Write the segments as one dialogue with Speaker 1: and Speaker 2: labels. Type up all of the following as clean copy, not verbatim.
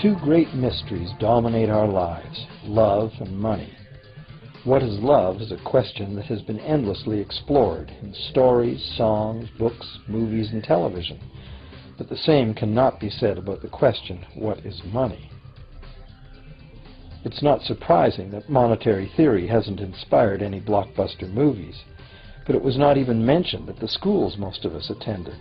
Speaker 1: Two great mysteries dominate our lives: love and money. What is love is a question that has been endlessly explored in stories, songs, books, movies, and television. But the same cannot be said about the question, what is money? It's not surprising that monetary theory hasn't inspired any blockbuster movies, but it was not even mentioned at the schools most of us attended.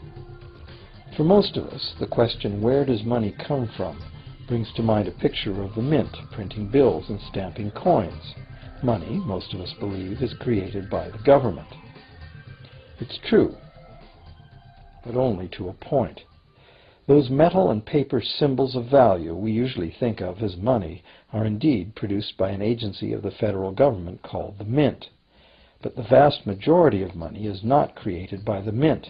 Speaker 1: For most of us, the question, where does money come from, brings to mind a picture of the mint printing bills and stamping coins. Money, most of us believe, is created by the government. It's true, but only to a point. Those metal and paper symbols of value we usually think of as money are indeed produced by an agency of the federal government called the Mint. But the vast majority of money is not created by the Mint.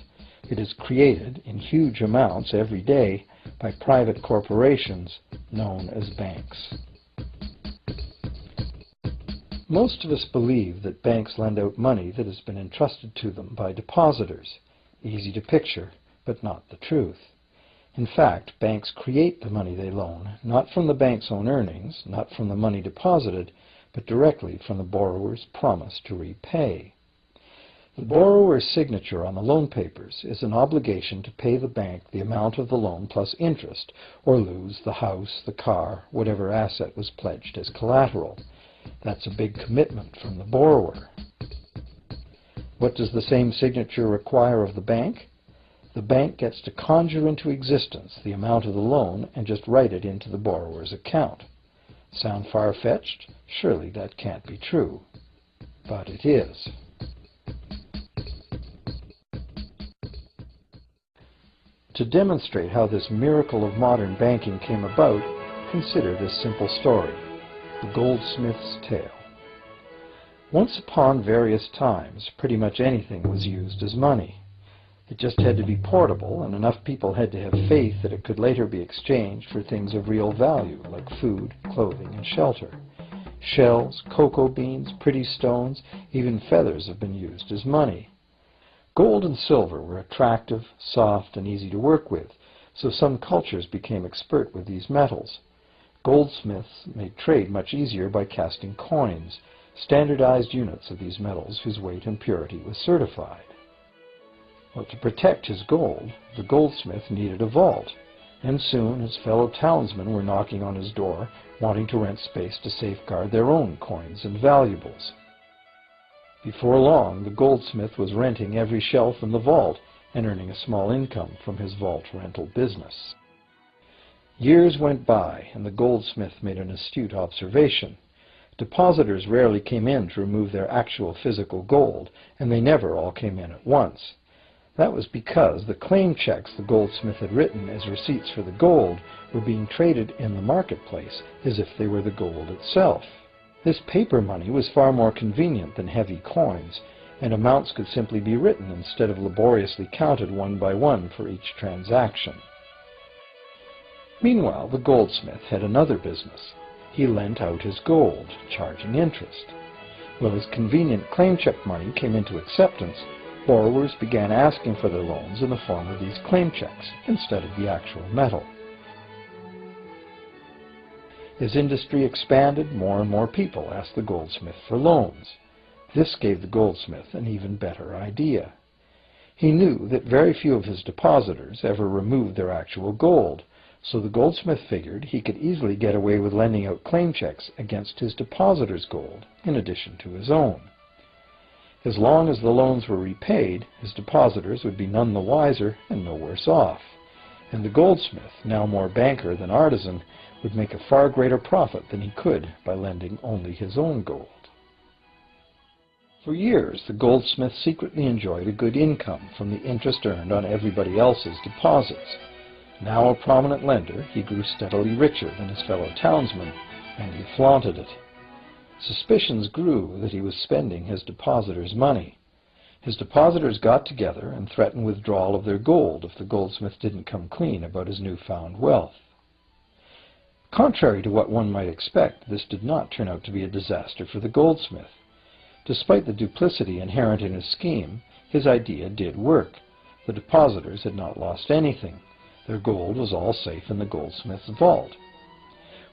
Speaker 1: It is created in huge amounts every day by private corporations known as banks. Most of us believe that banks lend out money that has been entrusted to them by depositors. Easy to picture, but not the truth. In fact, banks create the money they loan, not from the bank's own earnings, not from the money deposited, but directly from the borrower's promise to repay. The borrower's signature on the loan papers is an obligation to pay the bank the amount of the loan plus interest, or lose the house, the car, whatever asset was pledged as collateral. That's a big commitment from the borrower. What does the same signature require of the bank? The bank gets to conjure into existence the amount of the loan and just write it into the borrower's account. Sound far-fetched? Surely that can't be true. But it is. To demonstrate how this miracle of modern banking came about, consider this simple story, the goldsmith's tale. Once upon various times, pretty much anything was used as money. It just had to be portable, and enough people had to have faith that it could later be exchanged for things of real value, like food, clothing, and shelter. Shells, cocoa beans, pretty stones, even feathers have been used as money. Gold and silver were attractive, soft, and easy to work with, so some cultures became expert with these metals. Goldsmiths made trade much easier by casting coins, standardized units of these metals whose weight and purity was certified. Well, to protect his gold, the goldsmith needed a vault, and soon his fellow townsmen were knocking on his door, wanting to rent space to safeguard their own coins and valuables. Before long, the goldsmith was renting every shelf in the vault and earning a small income from his vault rental business. Years went by, and the goldsmith made an astute observation. Depositors rarely came in to remove their actual physical gold, and they never all came in at once. That was because the claim checks the goldsmith had written as receipts for the gold were being traded in the marketplace as if they were the gold itself. This paper money was far more convenient than heavy coins, and amounts could simply be written instead of laboriously counted one by one for each transaction. Meanwhile, the goldsmith had another business. He lent out his gold, charging interest. Well, as convenient claim check money came into acceptance, borrowers began asking for their loans in the form of these claim checks instead of the actual metal. As industry expanded, more and more people asked the goldsmith for loans. This gave the goldsmith an even better idea. He knew that very few of his depositors ever removed their actual gold, so the goldsmith figured he could easily get away with lending out claim checks against his depositors' gold, in addition to his own. As long as the loans were repaid, his depositors would be none the wiser and no worse off. And the goldsmith, now more banker than artisan, would make a far greater profit than he could by lending only his own gold. For years, the goldsmith secretly enjoyed a good income from the interest earned on everybody else's deposits. Now a prominent lender, he grew steadily richer than his fellow townsmen, and he flaunted it. Suspicions grew that he was spending his depositors' money. His depositors got together and threatened withdrawal of their gold if the goldsmith didn't come clean about his newfound wealth. Contrary to what one might expect, this did not turn out to be a disaster for the goldsmith. Despite the duplicity inherent in his scheme, his idea did work. The depositors had not lost anything. Their gold was all safe in the goldsmith's vault.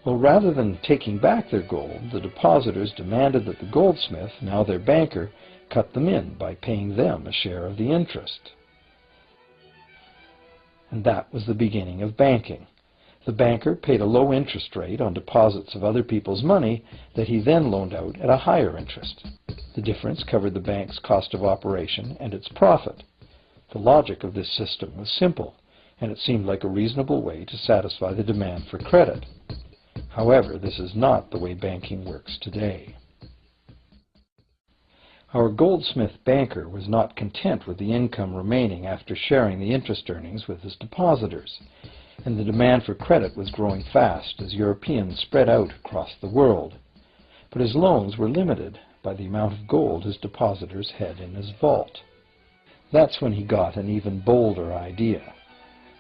Speaker 1: Well, rather than taking back their gold, the depositors demanded that the goldsmith, now their banker, cut them in by paying them a share of the interest. And that was the beginning of banking. The banker paid a low interest rate on deposits of other people's money that he then loaned out at a higher interest. The difference covered the bank's cost of operation and its profit. The logic of this system was simple, and it seemed like a reasonable way to satisfy the demand for credit. However, this is not the way banking works today. Our goldsmith banker was not content with the income remaining after sharing the interest earnings with his depositors, and the demand for credit was growing fast as Europeans spread out across the world. But his loans were limited by the amount of gold his depositors had in his vault. That's when he got an even bolder idea.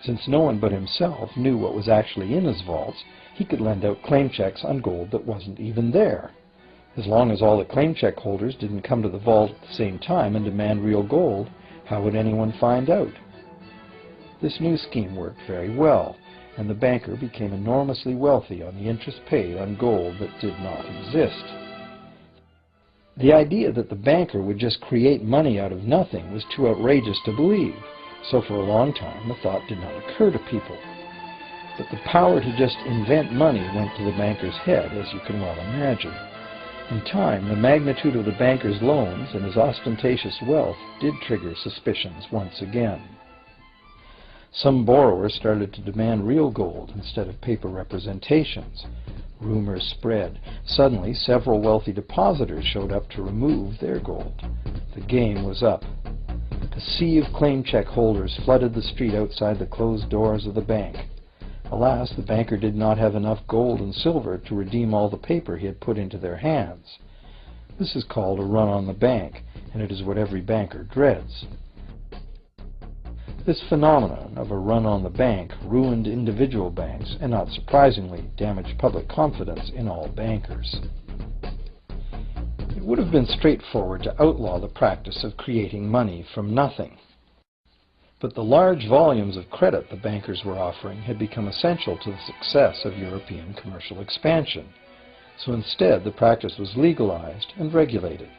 Speaker 1: Since no one but himself knew what was actually in his vaults, he could lend out claim checks on gold that wasn't even there. As long as all the claim check holders didn't come to the vault at the same time and demand real gold, how would anyone find out? This new scheme worked very well, and the banker became enormously wealthy on the interest paid on gold that did not exist. The idea that the banker would just create money out of nothing was too outrageous to believe, so for a long time the thought did not occur to people. But the power to just invent money went to the banker's head, as you can well imagine. In time, the magnitude of the banker's loans and his ostentatious wealth did trigger suspicions once again. Some borrowers started to demand real gold instead of paper representations. Rumors spread. Suddenly, several wealthy depositors showed up to remove their gold. The game was up. A sea of claim check holders flooded the street outside the closed doors of the bank. Alas, the banker did not have enough gold and silver to redeem all the paper he had put into their hands. This is called a run on the bank, and it is what every banker dreads. This phenomenon of a run on the bank ruined individual banks and, not surprisingly, damaged public confidence in all bankers. It would have been straightforward to outlaw the practice of creating money from nothing. But the large volumes of credit the bankers were offering had become essential to the success of European commercial expansion. So instead, the practice was legalized and regulated.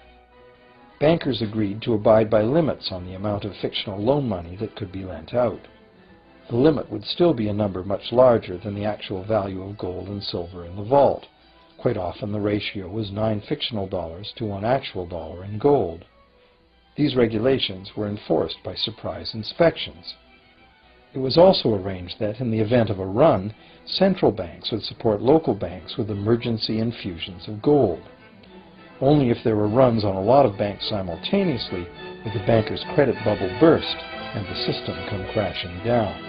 Speaker 1: Bankers agreed to abide by limits on the amount of fictional loan money that could be lent out. The limit would still be a number much larger than the actual value of gold and silver in the vault. Quite often the ratio was 9 fictional dollars to 1 actual dollar in gold. These regulations were enforced by surprise inspections. It was also arranged that, in the event of a run, central banks would support local banks with emergency infusions of gold. Only if there were runs on a lot of banks simultaneously would the banker's credit bubble burst and the system come crashing down.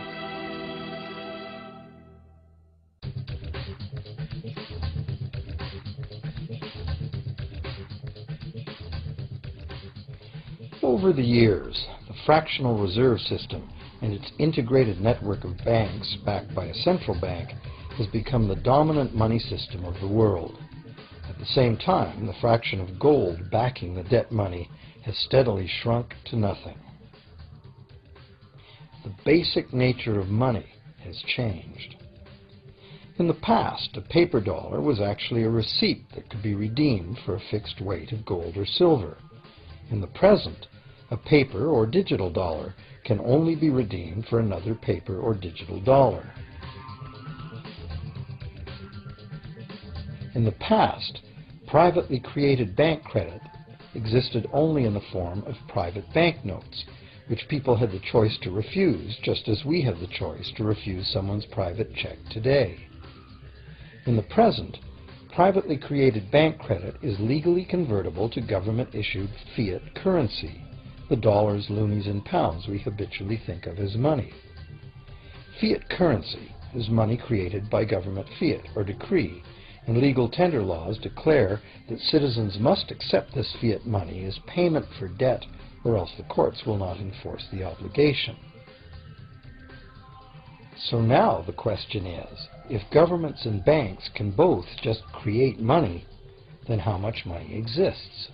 Speaker 1: Over the years, the fractional reserve system and its integrated network of banks backed by a central bank has become the dominant money system of the world. At the same time, the fraction of gold backing the debt money has steadily shrunk to nothing. The basic nature of money has changed. In the past, a paper dollar was actually a receipt that could be redeemed for a fixed weight of gold or silver. In the present, a paper or digital dollar can only be redeemed for another paper or digital dollar. In the past, privately created bank credit existed only in the form of private banknotes, which people had the choice to refuse, just as we have the choice to refuse someone's private check today. In the present, privately created bank credit is legally convertible to government-issued fiat currency, the dollars, loonies, and pounds we habitually think of as money. Fiat currency is money created by government fiat or decree, and legal tender laws declare that citizens must accept this fiat money as payment for debt, or else the courts will not enforce the obligation. So now the question is, if governments and banks can both just create money, then how much money exists?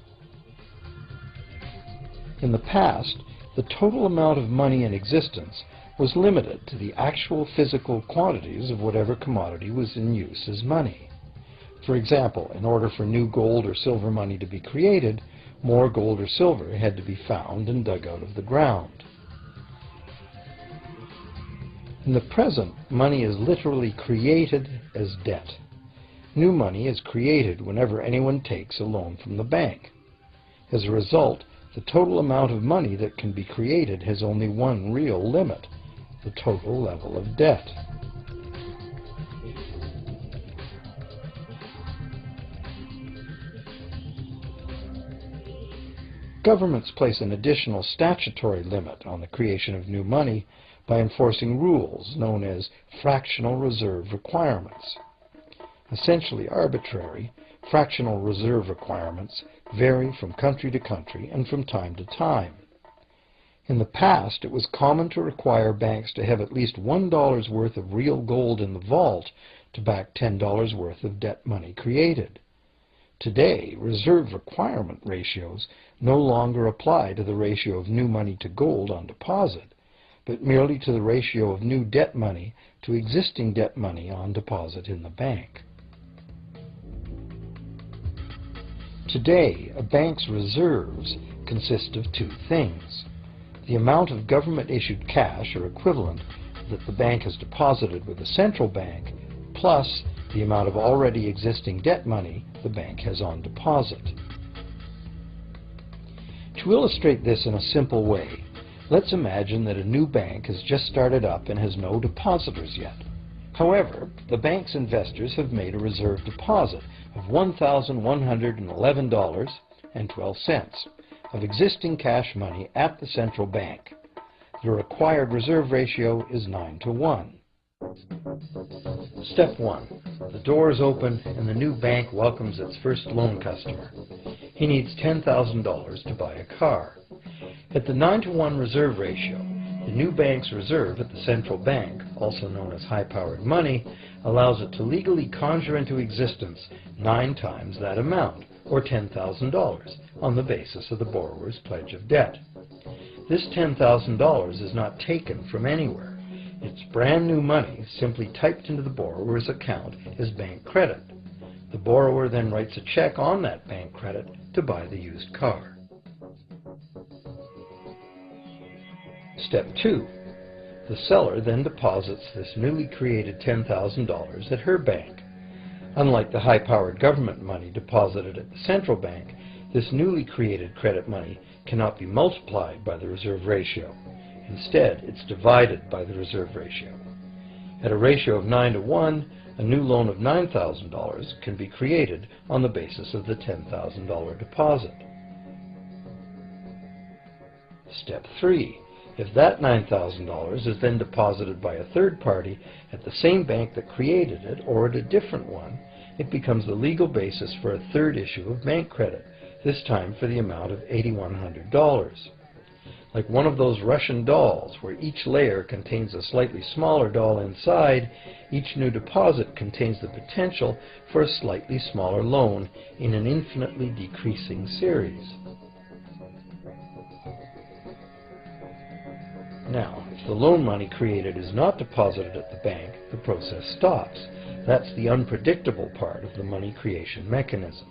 Speaker 1: In the past, the total amount of money in existence was limited to the actual physical quantities of whatever commodity was in use as money. For example, in order for new gold or silver money to be created, more gold or silver had to be found and dug out of the ground. In the present, money is literally created as debt. New money is created whenever anyone takes a loan from the bank. As a result, the total amount of money that can be created has only one real limit: the total level of debt. Governments place an additional statutory limit on the creation of new money by enforcing rules known as fractional reserve requirements. Essentially arbitrary, fractional reserve requirements vary from country to country and from time to time. In the past, it was common to require banks to have at least $1 worth of real gold in the vault to back $10 worth of debt money created. Today, reserve requirement ratios no longer apply to the ratio of new money to gold on deposit, but merely to the ratio of new debt money to existing debt money on deposit in the bank. Today, a bank's reserves consist of two things: the amount of government-issued cash or equivalent that the bank has deposited with the central bank, plus the amount of already existing debt money the bank has on deposit. To illustrate this in a simple way, let's imagine that a new bank has just started up and has no depositors yet. However, the bank's investors have made a reserve deposit of $1,111.12 of existing cash money at the central bank. The required reserve ratio is 9-to-1. Step 1. The door is open and the new bank welcomes its first loan customer. He needs $10,000 to buy a car. At the 9-to-1 reserve ratio, the new bank's reserve at the central bank, also known as high-powered money, allows it to legally conjure into existence 9 times that amount, or $10,000, on the basis of the borrower's pledge of debt. This $10,000 is not taken from anywhere. It's brand new money simply typed into the borrower's account as bank credit. The borrower then writes a check on that bank credit to buy the used car. Step 2. The seller then deposits this newly created $10,000 at her bank. Unlike the high-powered government money deposited at the central bank, this newly created credit money cannot be multiplied by the reserve ratio. Instead, it's divided by the reserve ratio. At a ratio of 9-to-1, a new loan of $9,000 can be created on the basis of the $10,000 deposit. Step 3. If that $9,000 is then deposited by a third party at the same bank that created it or at a different one, it becomes the legal basis for a third issue of bank credit, this time for the amount of $8,100. Like one of those Russian dolls, where each layer contains a slightly smaller doll inside, each new deposit contains the potential for a slightly smaller loan in an infinitely decreasing series. Now, if the loan money created is not deposited at the bank, the process stops. That's the unpredictable part of the money creation mechanism.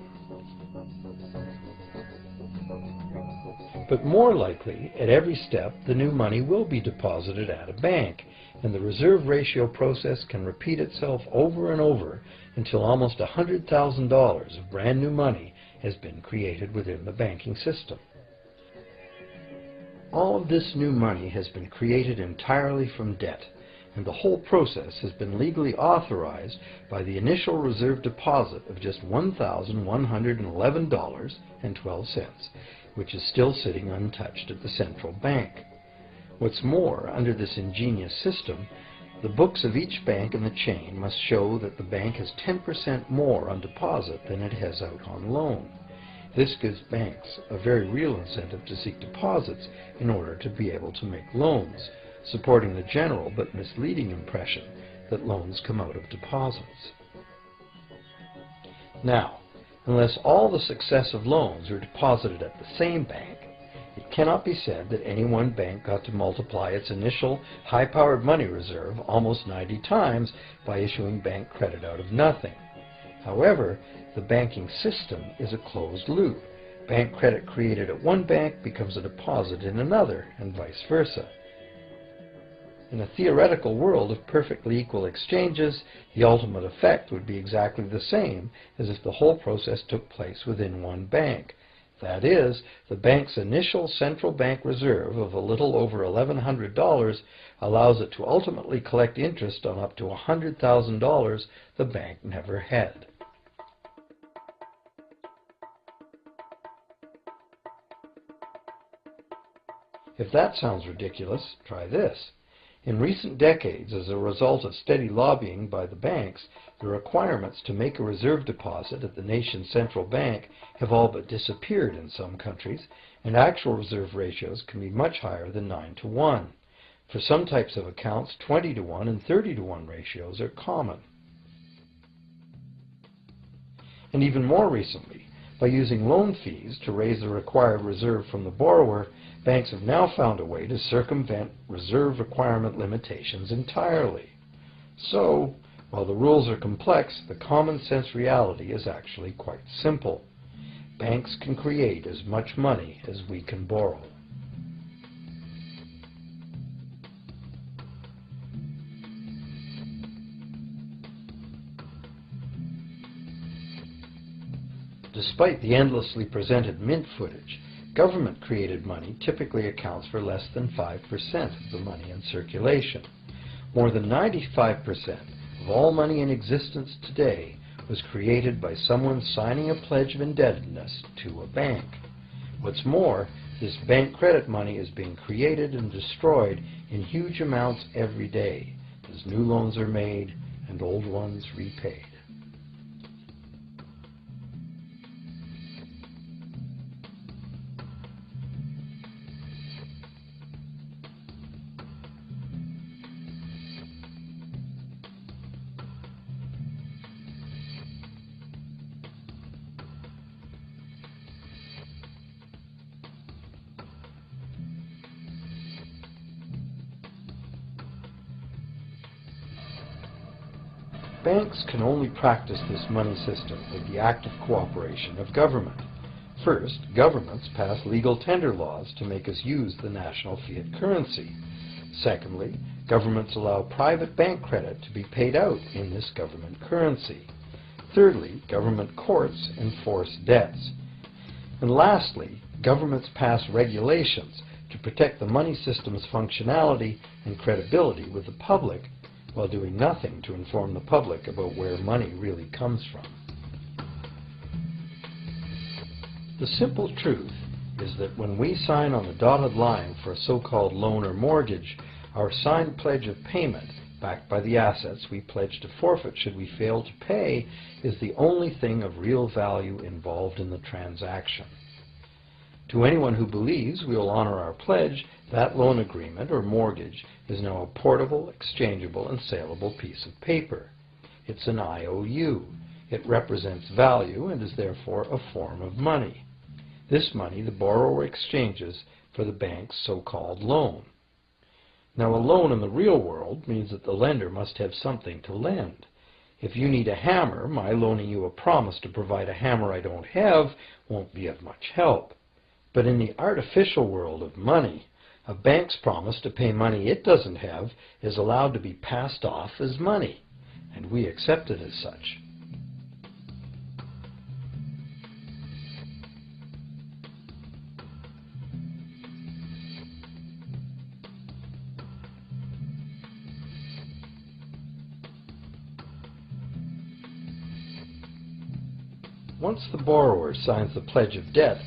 Speaker 1: But more likely, at every step, the new money will be deposited at a bank, and the reserve ratio process can repeat itself over and over until almost $100,000 of brand new money has been created within the banking system. All of this new money has been created entirely from debt, and the whole process has been legally authorized by the initial reserve deposit of just $1,111.12, which is still sitting untouched at the central bank. What's more, under this ingenious system, the books of each bank in the chain must show that the bank has 10% more on deposit than it has out on loan. This gives banks a very real incentive to seek deposits in order to be able to make loans, supporting the general but misleading impression that loans come out of deposits. Now, unless all the successive loans are deposited at the same bank, it it cannot be said that any one bank got to multiply its initial high-powered money reserve almost 90 times by issuing bank credit out of nothing. However, the banking system is a closed loop. Bank credit created at one bank becomes a deposit in another, and vice versa. In a theoretical world of perfectly equal exchanges, the ultimate effect would be exactly the same as if the whole process took place within one bank. That is, the bank's initial central bank reserve of a little over $1,100 allows it to ultimately collect interest on up to $100,000 the bank never had. If that sounds ridiculous, try this. In recent decades, as a result of steady lobbying by the banks, the requirements to make a reserve deposit at the nation's central bank have all but disappeared in some countries, and actual reserve ratios can be much higher than 9-to-1. For some types of accounts, 20-to-1 and 30-to-1 ratios are common. And even more recently, by using loan fees to raise the required reserve from the borrower, banks have now found a way to circumvent reserve requirement limitations entirely. So, while the rules are complex, the common sense reality is actually quite simple. Banks can create as much money as we can borrow. Despite the endlessly presented mint footage, government-created money typically accounts for less than 5% of the money in circulation. More than 95% of all money in existence today was created by someone signing a pledge of indebtedness to a bank. What's more, this bank credit money is being created and destroyed in huge amounts every day, as new loans are made and old ones repaid. Banks can only practice this money system with the active cooperation of government. First, governments pass legal tender laws to make us use the national fiat currency. Secondly, governments allow private bank credit to be paid out in this government currency. Thirdly, government courts enforce debts. And lastly, governments pass regulations to protect the money system's functionality and credibility with the public, while doing nothing to inform the public about where money really comes from. The simple truth is that when we sign on the dotted line for a so-called loan or mortgage, our signed pledge of payment, backed by the assets we pledge to forfeit should we fail to pay, is the only thing of real value involved in the transaction. To anyone who believes we will honor our pledge, that loan agreement or mortgage is now a portable, exchangeable, and saleable piece of paper. It's an IOU. It represents value and is therefore a form of money. This money the borrower exchanges for the bank's so-called loan. Now, a loan in the real world means that the lender must have something to lend. If you need a hammer, my loaning you a promise to provide a hammer I don't have won't be of much help. But in the artificial world of money, a bank's promise to pay money it doesn't have is allowed to be passed off as money, and we accept it as such. Once the borrower signs the pledge of debt,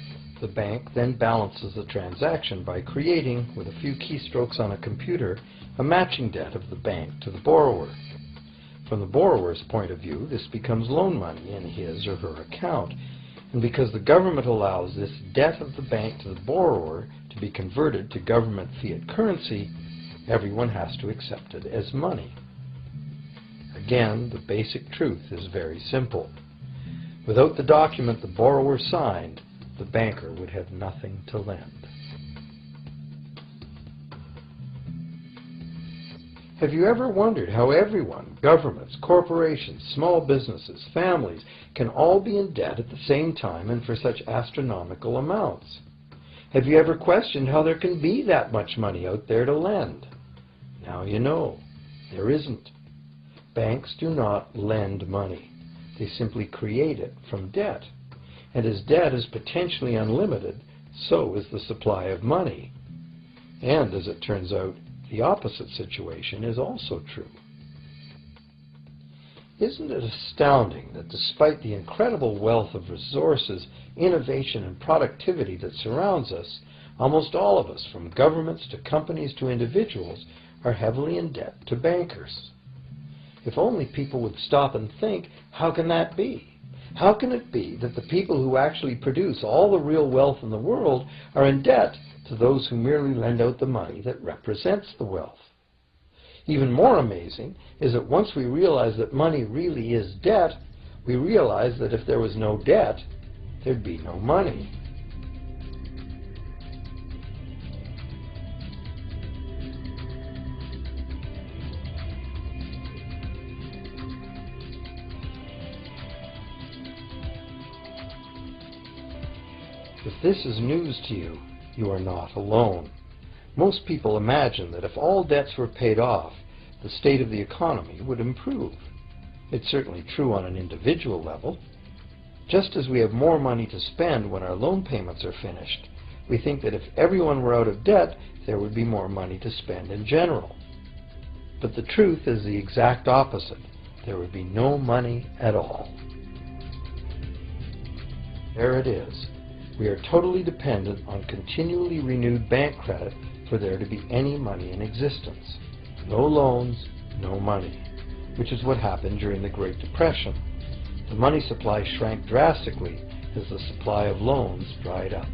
Speaker 1: the bank then balances the transaction by creating, with a few keystrokes on a computer, a matching debt of the bank to the borrower. From the borrower's point of view, this becomes loan money in his or her account, and because the government allows this debt of the bank to the borrower to be converted to government fiat currency, everyone has to accept it as money. Again, the basic truth is very simple. Without the document the borrower signed, the banker would have nothing to lend. Have you ever wondered how everyone, governments, corporations, small businesses, families, can all be in debt at the same time and for such astronomical amounts? Have you ever questioned how there can be that much money out there to lend? Now you know, there isn't. Banks do not lend money. They simply create it from debt. And as debt is potentially unlimited, so is the supply of money. And as it turns out, the opposite situation is also true. Isn't it astounding that despite the incredible wealth of resources, innovation, and productivity that surrounds us, almost all of us, from governments to companies to individuals, are heavily in debt to bankers? If only people would stop and think, how can that be? How can it be that the people who actually produce all the real wealth in the world are in debt to those who merely lend out the money that represents the wealth? Even more amazing is that once we realize that money really is debt, we realize that if there was no debt, there'd be no money. If this is news to you, you are not alone. Most people imagine that if all debts were paid off, the state of the economy would improve. It's certainly true on an individual level. Just as we have more money to spend when our loan payments are finished, we think that if everyone were out of debt, there would be more money to spend in general. But the truth is the exact opposite. There would be no money at all. There it is. We are totally dependent on continually renewed bank credit for there to be any money in existence. No loans, no money, which is what happened during the Great Depression. The money supply shrank drastically as the supply of loans dried up.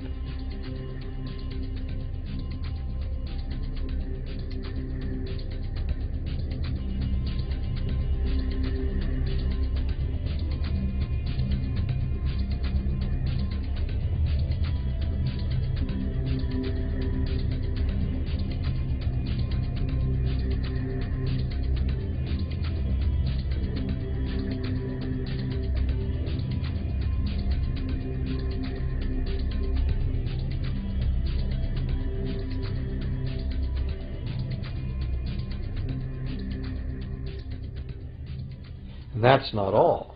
Speaker 1: And that's not all.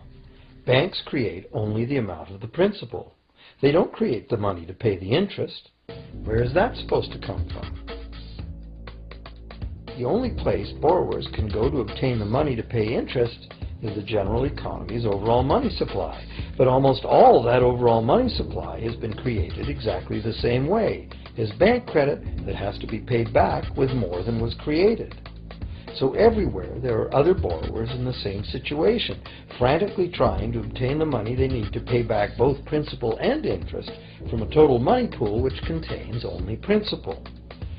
Speaker 1: Banks create only the amount of the principal. They don't create the money to pay the interest. Where is that supposed to come from? The only place borrowers can go to obtain the money to pay interest is the general economy's overall money supply. But almost all of that overall money supply has been created exactly the same way, as bank credit that has to be paid back with more than was created. So everywhere there are other borrowers in the same situation, frantically trying to obtain the money they need to pay back both principal and interest from a total money pool which contains only principal.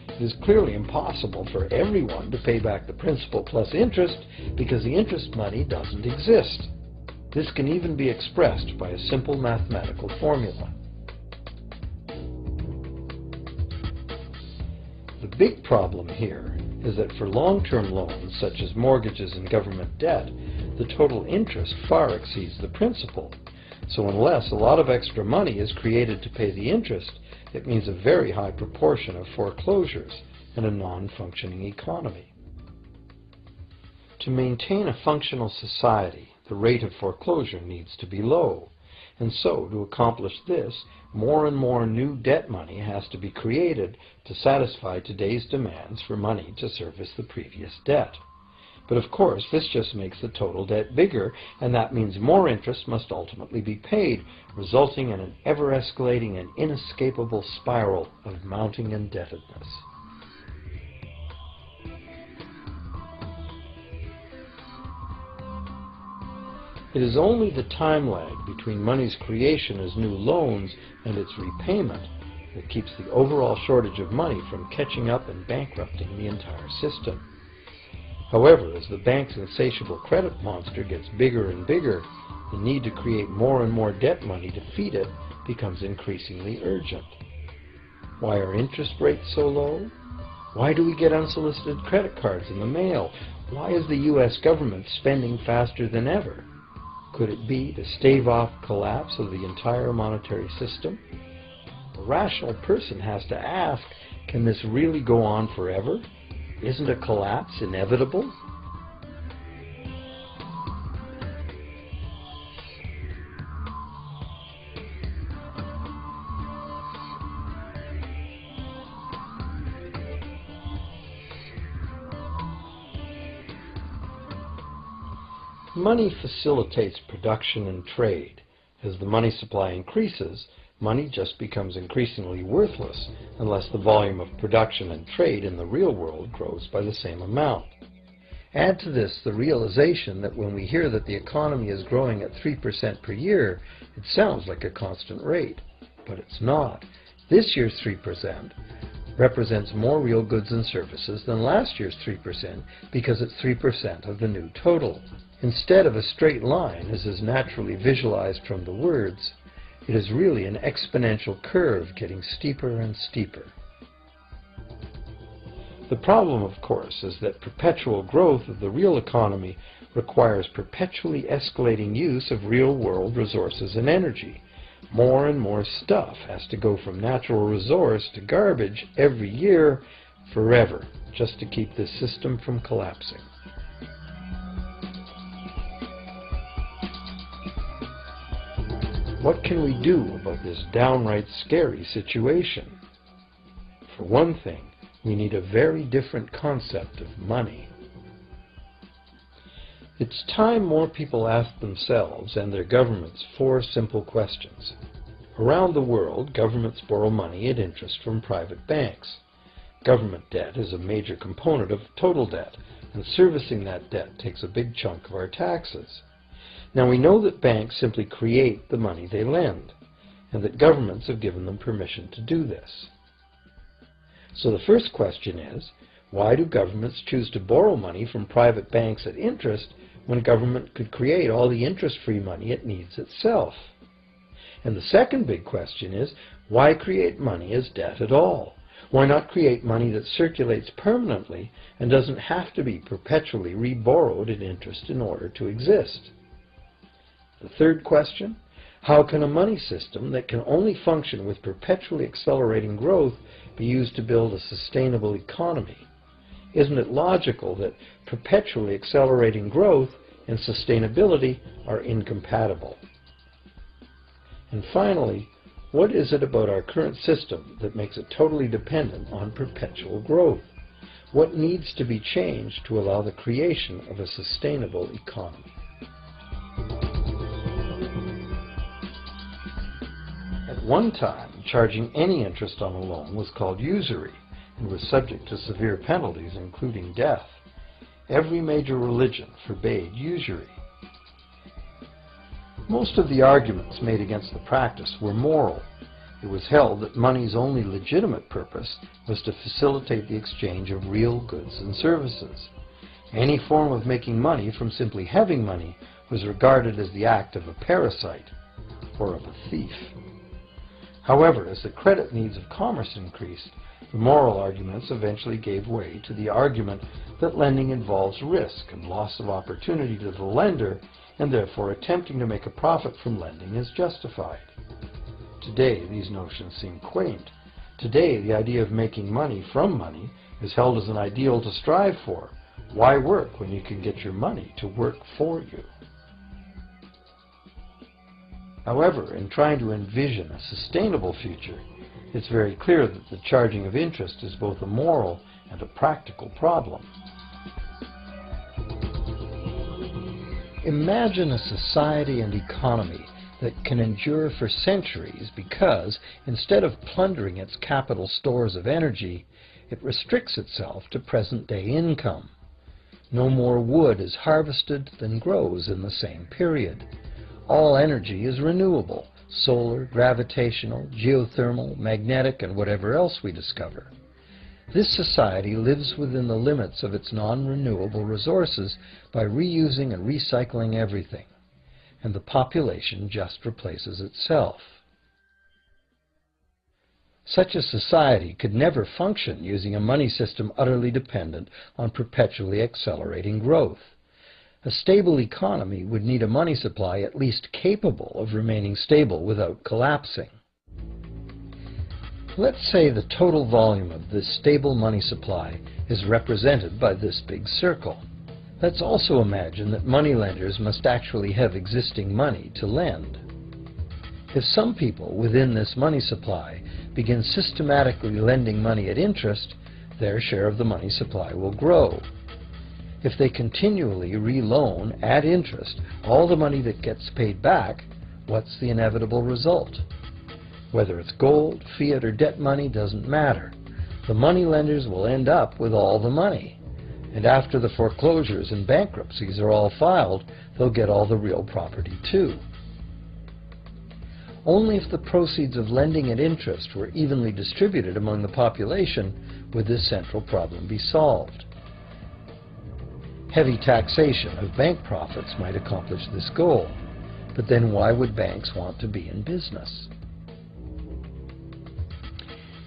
Speaker 1: It is clearly impossible for everyone to pay back the principal plus interest because the interest money doesn't exist. This can even be expressed by a simple mathematical formula. The big problem here is that for long-term loans, such as mortgages and government debt, the total interest far exceeds the principal. So unless a lot of extra money is created to pay the interest, it means a very high proportion of foreclosures and a non-functioning economy. To maintain a functional society, the rate of foreclosure needs to be low. And so, to accomplish this, more and more new debt money has to be created to satisfy today's demands for money to service the previous debt. But of course, this just makes the total debt bigger, and that means more interest must ultimately be paid, resulting in an ever-escalating and inescapable spiral of mounting indebtedness. It is only the time lag between money's creation as new loans and its repayment that keeps the overall shortage of money from catching up and bankrupting the entire system. However, as the bank's insatiable credit monster gets bigger and bigger, the need to create more and more debt money to feed it becomes increasingly urgent. Why are interest rates so low? Why do we get unsolicited credit cards in the mail? Why is the U.S. government spending faster than ever? Could it be to stave off collapse of the entire monetary system? A rational person has to ask, can this really go on forever? Isn't a collapse inevitable? Money facilitates production and trade. As the money supply increases, money just becomes increasingly worthless unless the volume of production and trade in the real world grows by the same amount. Add to this the realization that when we hear that the economy is growing at 3% per year, it sounds like a constant rate, but it's not. This year's 3% represents more real goods and services than last year's 3% because it's 3% of the new total. Instead of a straight line, as is naturally visualized from the words, it is really an exponential curve getting steeper and steeper. The problem, of course, is that perpetual growth of the real economy requires perpetually escalating use of real-world resources and energy. More and more stuff has to go from natural resource to garbage every year, forever, just to keep this system from collapsing. What can we do about this downright scary situation? For one thing, we need a very different concept of money. It's time more people ask themselves and their governments 4 simple questions. Around the world, governments borrow money at interest from private banks. Government debt is a major component of total debt, and servicing that debt takes a big chunk of our taxes. Now we know that banks simply create the money they lend, and that governments have given them permission to do this. So the first question is, why do governments choose to borrow money from private banks at interest when government could create all the interest-free money it needs itself? And the second big question is, why create money as debt at all? Why not create money that circulates permanently and doesn't have to be perpetually re-borrowed at interest in order to exist? The third question, how can a money system that can only function with perpetually accelerating growth be used to build a sustainable economy? Isn't it logical that perpetually accelerating growth and sustainability are incompatible? And finally, what is it about our current system that makes it totally dependent on perpetual growth? What needs to be changed to allow the creation of a sustainable economy? At one time, charging any interest on a loan was called usury and was subject to severe penalties, including death. Every major religion forbade usury. Most of the arguments made against the practice were moral. It was held that money's only legitimate purpose was to facilitate the exchange of real goods and services. Any form of making money from simply having money was regarded as the act of a parasite or of a thief. However, as the credit needs of commerce increased, the moral arguments eventually gave way to the argument that lending involves risk and loss of opportunity to the lender, and therefore attempting to make a profit from lending is justified. Today, these notions seem quaint. Today, the idea of making money from money is held as an ideal to strive for. Why work when you can get your money to work for you? However, in trying to envision a sustainable future, it's very clear that the charging of interest is both a moral and a practical problem. Imagine a society and economy that can endure for centuries because, instead of plundering its capital stores of energy, it restricts itself to present-day income. No more wood is harvested than grows in the same period. All energy is renewable, solar, gravitational, geothermal, magnetic, and whatever else we discover. This society lives within the limits of its non-renewable resources by reusing and recycling everything, and the population just replaces itself. Such a society could never function using a money system utterly dependent on perpetually accelerating growth. A stable economy would need a money supply at least capable of remaining stable without collapsing. Let's say the total volume of this stable money supply is represented by this big circle. Let's also imagine that moneylenders must actually have existing money to lend. If some people within this money supply begin systematically lending money at interest, their share of the money supply will grow. If they continually re-loan at interest all the money that gets paid back, what's the inevitable result? Whether it's gold, fiat, or debt money doesn't matter. The money lenders will end up with all the money. And after the foreclosures and bankruptcies are all filed, they'll get all the real property too. Only if the proceeds of lending at interest were evenly distributed among the population would this central problem be solved. Heavy taxation of bank profits might accomplish this goal, but then why would banks want to be in business?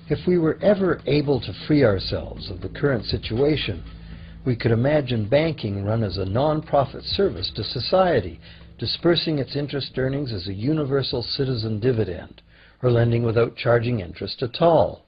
Speaker 1: If we were ever able to free ourselves of the current situation, we could imagine banking run as a non-profit service to society, dispersing its interest earnings as a universal citizen dividend, or lending without charging interest at all.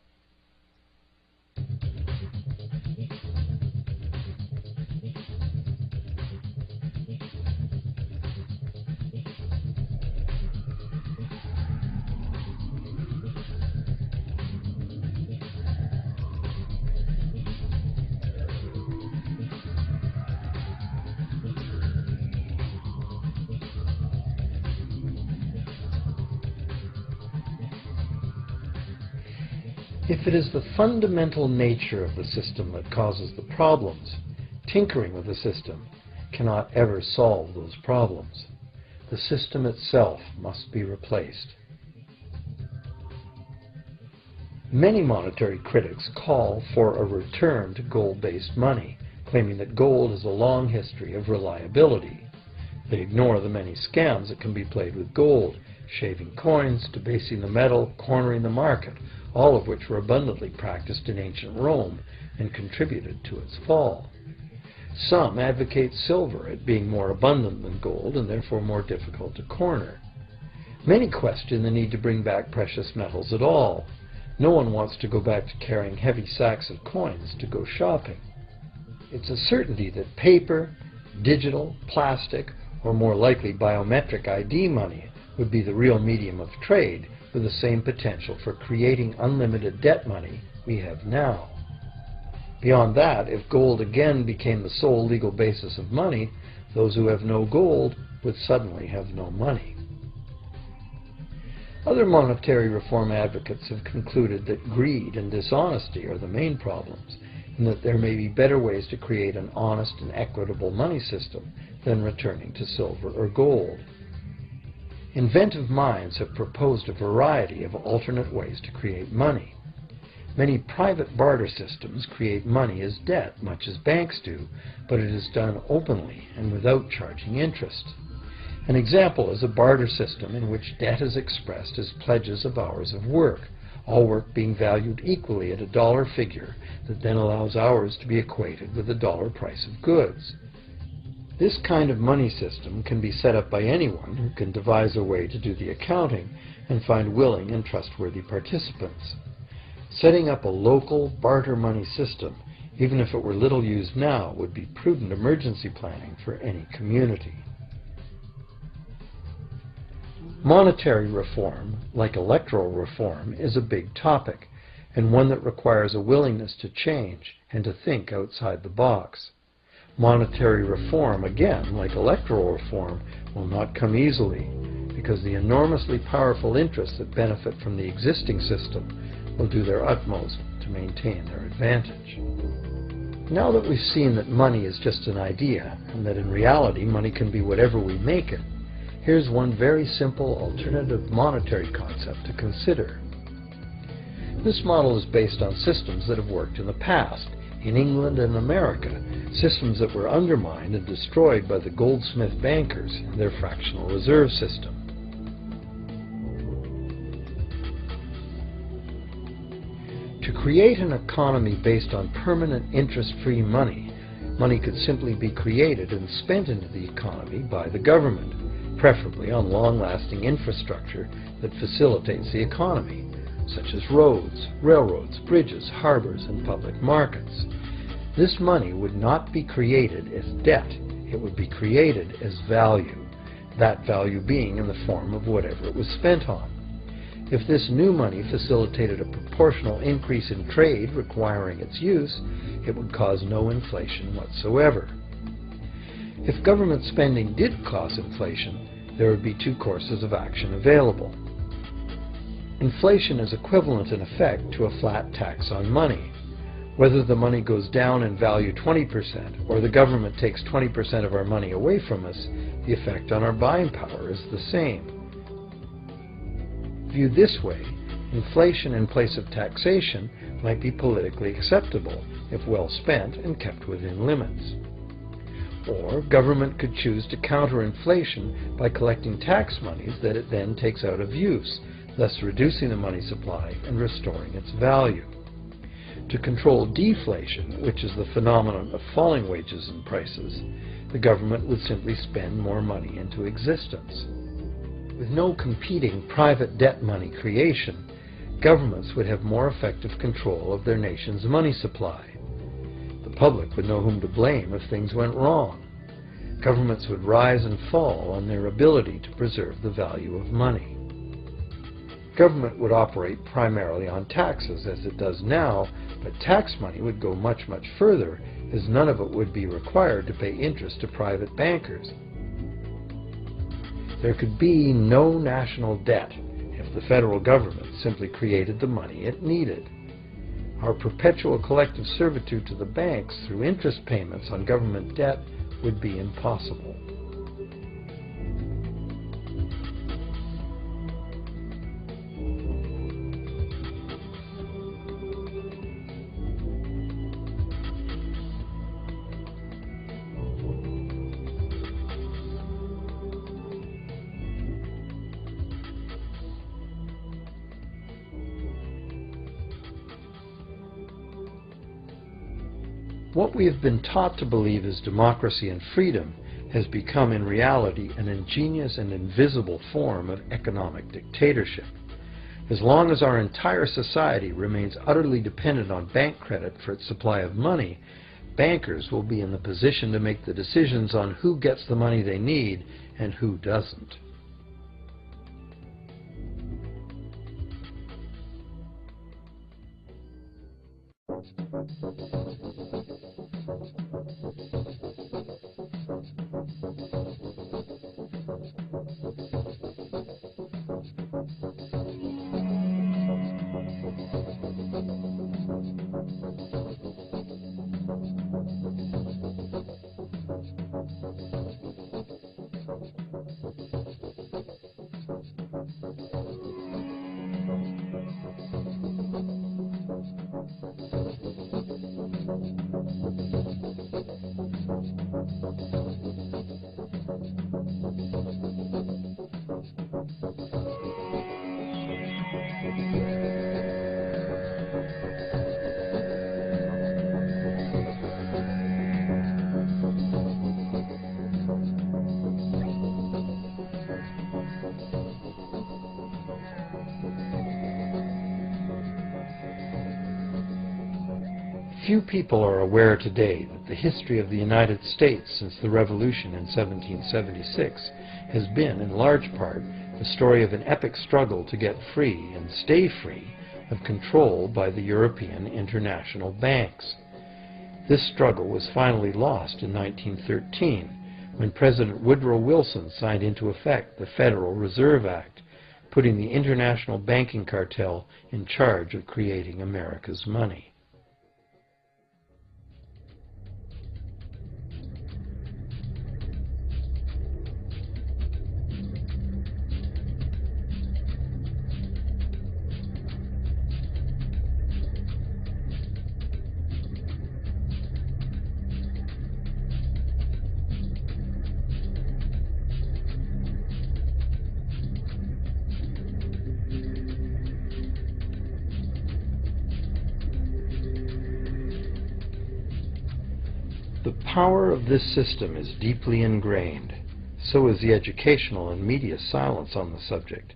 Speaker 1: If it is the fundamental nature of the system that causes the problems, tinkering with the system cannot ever solve those problems. The system itself must be replaced. Many monetary critics call for a return to gold-based money, claiming that gold has a long history of reliability. They ignore the many scams that can be played with gold, shaving coins, debasing the metal, cornering the market, all of which were abundantly practiced in ancient Rome and contributed to its fall. Some advocate silver as being more abundant than gold and therefore more difficult to corner. Many question the need to bring back precious metals at all. No one wants to go back to carrying heavy sacks of coins to go shopping. It's a certainty that paper, digital, plastic, or more likely biometric ID money would be the real medium of trade, with the same potential for creating unlimited debt money we have now. Beyond that, if gold again became the sole legal basis of money, those who have no gold would suddenly have no money. Other monetary reform advocates have concluded that greed and dishonesty are the main problems, and that there may be better ways to create an honest and equitable money system than returning to silver or gold. Inventive minds have proposed a variety of alternate ways to create money. Many private barter systems create money as debt, much as banks do, but it is done openly and without charging interest. An example is a barter system in which debt is expressed as pledges of hours of work, all work being valued equally at a dollar figure that then allows hours to be equated with the dollar price of goods. This kind of money system can be set up by anyone who can devise a way to do the accounting and find willing and trustworthy participants. Setting up a local barter money system, even if it were little used now, would be prudent emergency planning for any community. Monetary reform, like electoral reform, is a big topic, and one that requires a willingness to change and to think outside the box. Monetary reform, again, like electoral reform, will not come easily, because the enormously powerful interests that benefit from the existing system will do their utmost to maintain their advantage. Now that we've seen that money is just an idea, and that in reality money can be whatever we make it, here's one very simple alternative monetary concept to consider. This model is based on systems that have worked in the past, in England and America, systems that were undermined and destroyed by the goldsmith bankers and their fractional reserve system. create an economy based on permanent interest-free money, money could simply be created and spent into the economy by the government, preferably on long-lasting infrastructure that facilitates the economy, such as roads, railroads, bridges, harbors, and public markets. This money would not be created as debt, it would be created as value, that value being in the form of whatever it was spent on. If this new money facilitated a proportional increase in trade requiring its use, it would cause no inflation whatsoever. If government spending did cause inflation, there would be two courses of action available. Inflation is equivalent in effect to a flat tax on money. Whether the money goes down in value 20% or the government takes 20% of our money away from us, the effect on our buying power is the same. Viewed this way, inflation in place of taxation might be politically acceptable if well spent and kept within limits. Or government could choose to counter inflation by collecting tax monies that it then takes out of use, thus reducing the money supply and restoring its value. To control deflation, which is the phenomenon of falling wages and prices, the government would simply spend more money into existence. With no competing private debt money creation, governments would have more effective control of their nation's money supply. The public would know whom to blame if things went wrong. Governments would rise and fall on their ability to preserve the value of money. Government would operate primarily on taxes, as it does now, but tax money would go much, much further, as none of it would be required to pay interest to private bankers. There could be no national debt if the federal government simply created the money it needed. Our perpetual collective servitude to the banks through interest payments on government debt would be impossible. What we have been taught to believe is democracy and freedom has become in reality an ingenious and invisible form of economic dictatorship. As long as our entire society remains utterly dependent on bank credit for its supply of money, bankers will be in the position to make the decisions on who gets the money they need and who doesn't. Few people are aware today that the history of the United States since the Revolution in 1776 has been, in large part, the story of an epic struggle to get free and stay free of control by the European international banks. This struggle was finally lost in 1913 when President Woodrow Wilson signed into effect the Federal Reserve Act, putting the international banking cartel in charge of creating America's money. The power of this system is deeply ingrained. So is the educational and media silence on the subject.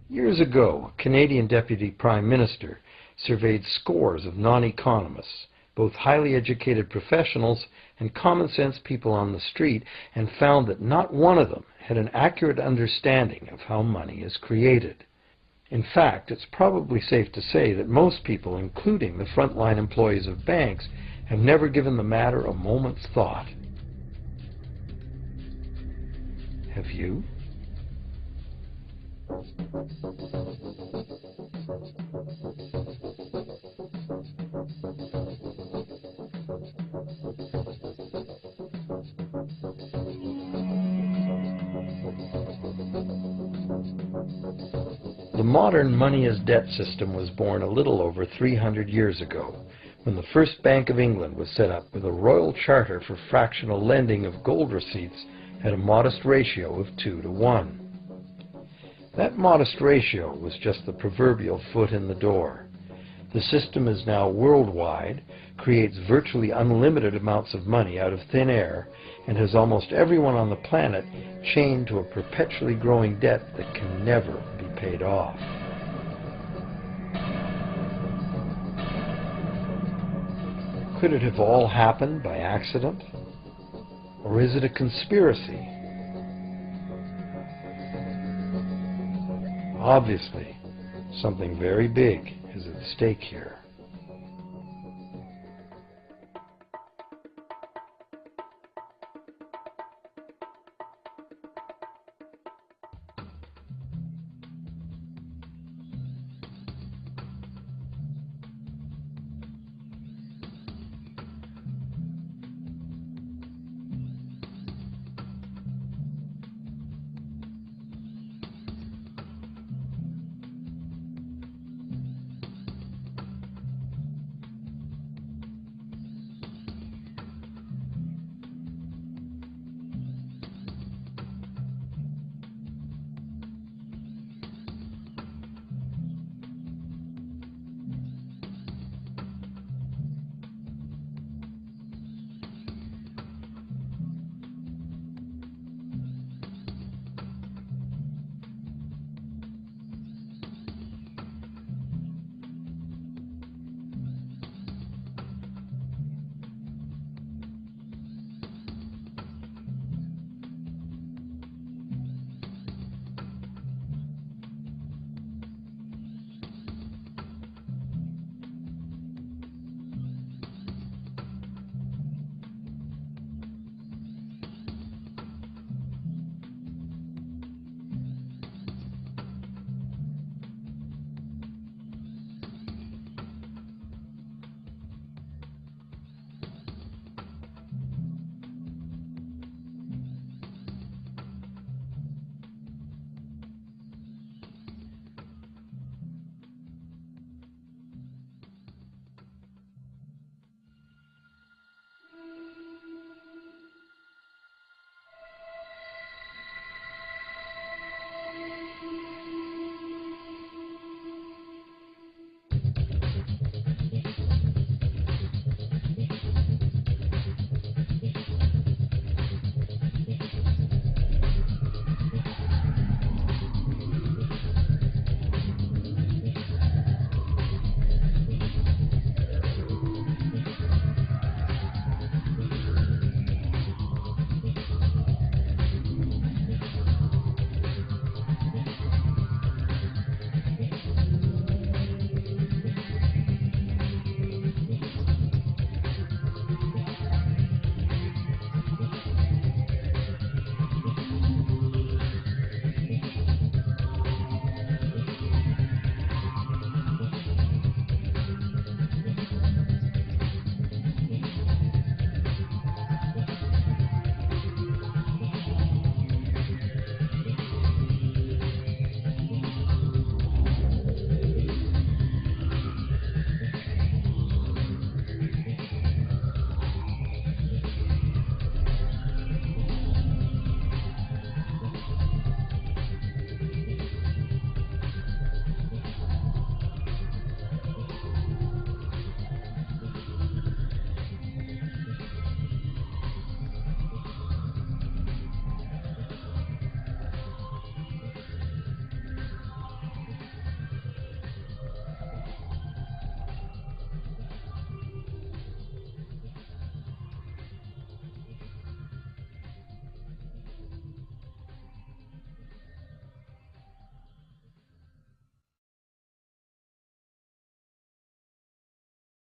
Speaker 1: Years ago, a Canadian Deputy Prime Minister surveyed scores of non-economists, both highly educated professionals and common-sense people on the street, and found that not one of them had an accurate understanding of how money is created. In fact, it's probably safe to say that most people, including the frontline employees of banks, have never given the matter a moment's thought. Have you? The modern money-as-debt system was born a little over 300 years ago, when the first Bank of England was set up with a royal charter for fractional lending of gold receipts at a modest ratio of 2 to 1. That modest ratio was just the proverbial foot in the door. The system is now worldwide, creates virtually unlimited amounts of money out of thin air, and has almost everyone on the planet chained to a perpetually growing debt that can never be paid off. Could it have all happened by accident? Or is it a conspiracy? Obviously, something very big is at stake here.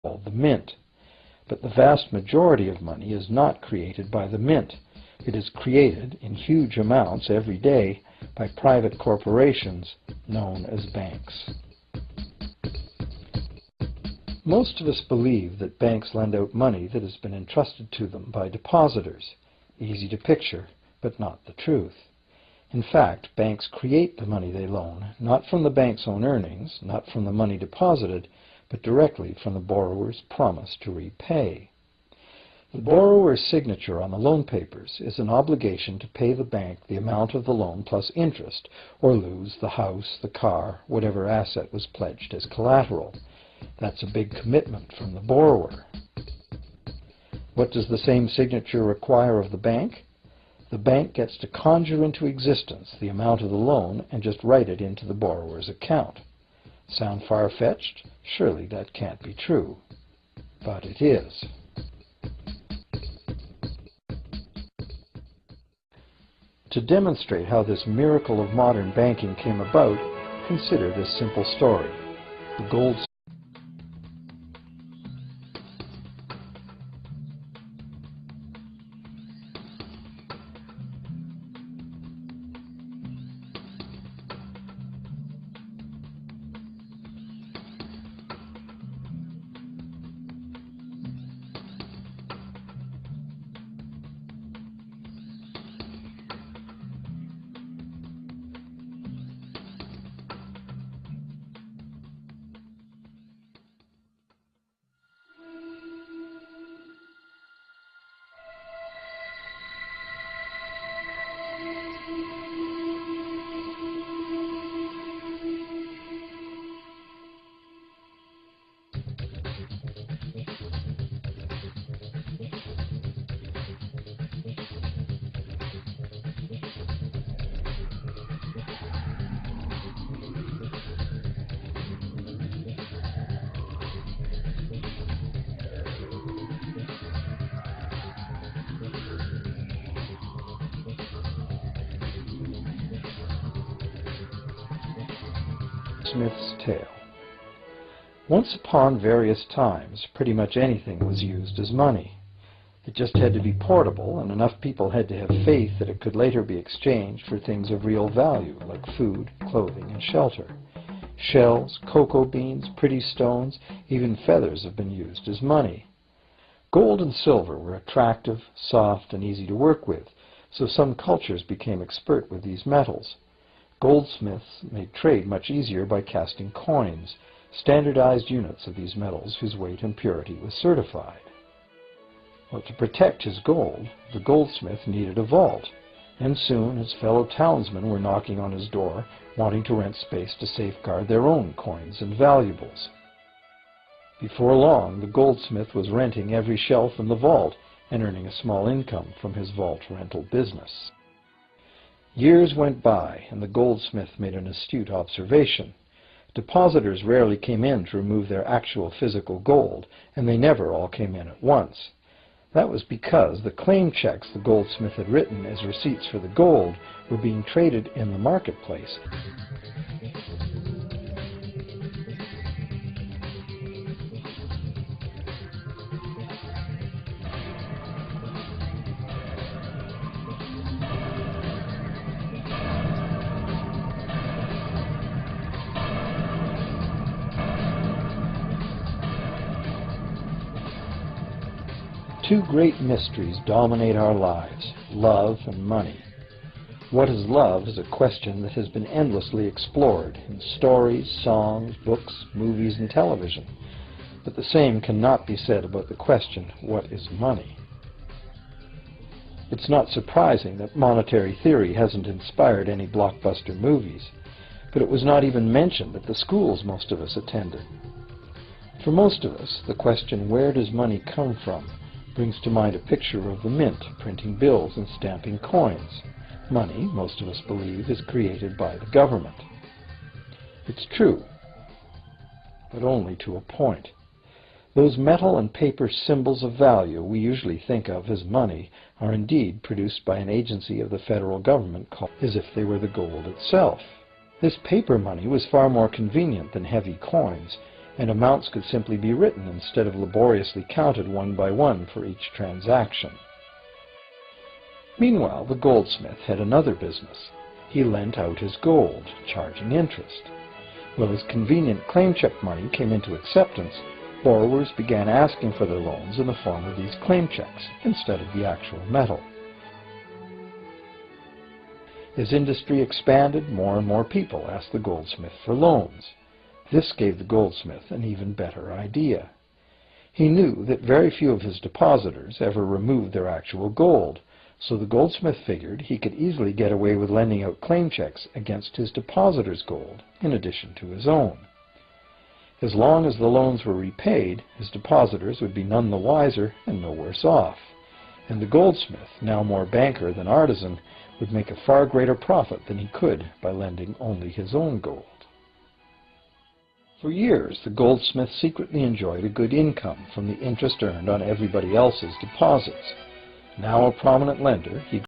Speaker 1: called the mint. But the vast majority of money is not created by the mint. It is created in huge amounts every day by private corporations known as banks. Most of us believe that banks lend out money that has been entrusted to them by depositors. Easy to picture, but not the truth. In fact, banks create the money they loan, not from the bank's own earnings, not from the money deposited, but directly from the borrower's promise to repay. The borrower's signature on the loan papers is an obligation to pay the bank the amount of the loan plus interest, or lose the house, the car, whatever asset was pledged as collateral. That's a big commitment from the borrower. What does the same signature require of the bank? The bank gets to conjure into existence the amount of the loan and just write it into the borrower's account. Sound far-fetched? Surely that can't be true. But it is. To demonstrate how this miracle of modern banking came about, consider this simple story. The goldsmith's tale. Once upon various times, pretty much anything was used as money. It just had to be portable, and enough people had to have faith that it could later be exchanged for things of real value, like food, clothing, and shelter. Shells, cocoa beans, pretty stones, even feathers have been used as money. Gold and silver were attractive, soft, and easy to work with, so some cultures became expert with these metals. Goldsmiths made trade much easier by casting coins, standardized units of these metals whose weight and purity was certified. Well, to protect his gold, the goldsmith needed a vault, and soon his fellow townsmen were knocking on his door, wanting to rent space to safeguard their own coins and valuables. Before long, the goldsmith was renting every shelf in the vault and earning a small income from his vault rental business. Years went by, and the goldsmith made an astute observation. Depositors rarely came in to remove their actual physical gold, and they never all came in at once. That was because the claim checks the goldsmith had written as receipts for the gold were being traded in the marketplace. Two great mysteries dominate our lives, love and money. What is love is a question that has been endlessly explored in stories, songs, books, movies, and television. But the same cannot be said about the question, what is money? It's not surprising that monetary theory hasn't inspired any blockbuster movies, but it was not even mentioned at the schools most of us attended. For most of us, the question, where does money come from, brings to mind a picture of the mint printing bills and stamping coins. Money, most of us believe, is created by the government. It's true, but only to a point. Those metal and paper symbols of value we usually think of as money are indeed produced by an agency of the federal government called as if they were the gold itself. This paper money was far more convenient than heavy coins, and amounts could simply be written instead of laboriously counted one by one for each transaction. Meanwhile, the goldsmith had another business. He lent out his gold, charging interest. When his convenient claim check money came into acceptance, borrowers began asking for their loans in the form of these claim checks instead of the actual metal. As industry expanded, more and more people asked the goldsmith for loans. This gave the goldsmith an even better idea. He knew that very few of his depositors ever removed their actual gold, so the goldsmith figured he could easily get away with lending out claim checks against his depositors' gold, in addition to his own. As long as the loans were repaid, his depositors would be none the wiser and no worse off, and the goldsmith, now more banker than artisan, would make a far greater profit than he could by lending only his own gold. For years, the goldsmith secretly enjoyed a good income from the interest earned on everybody else's deposits. Now a prominent lender, he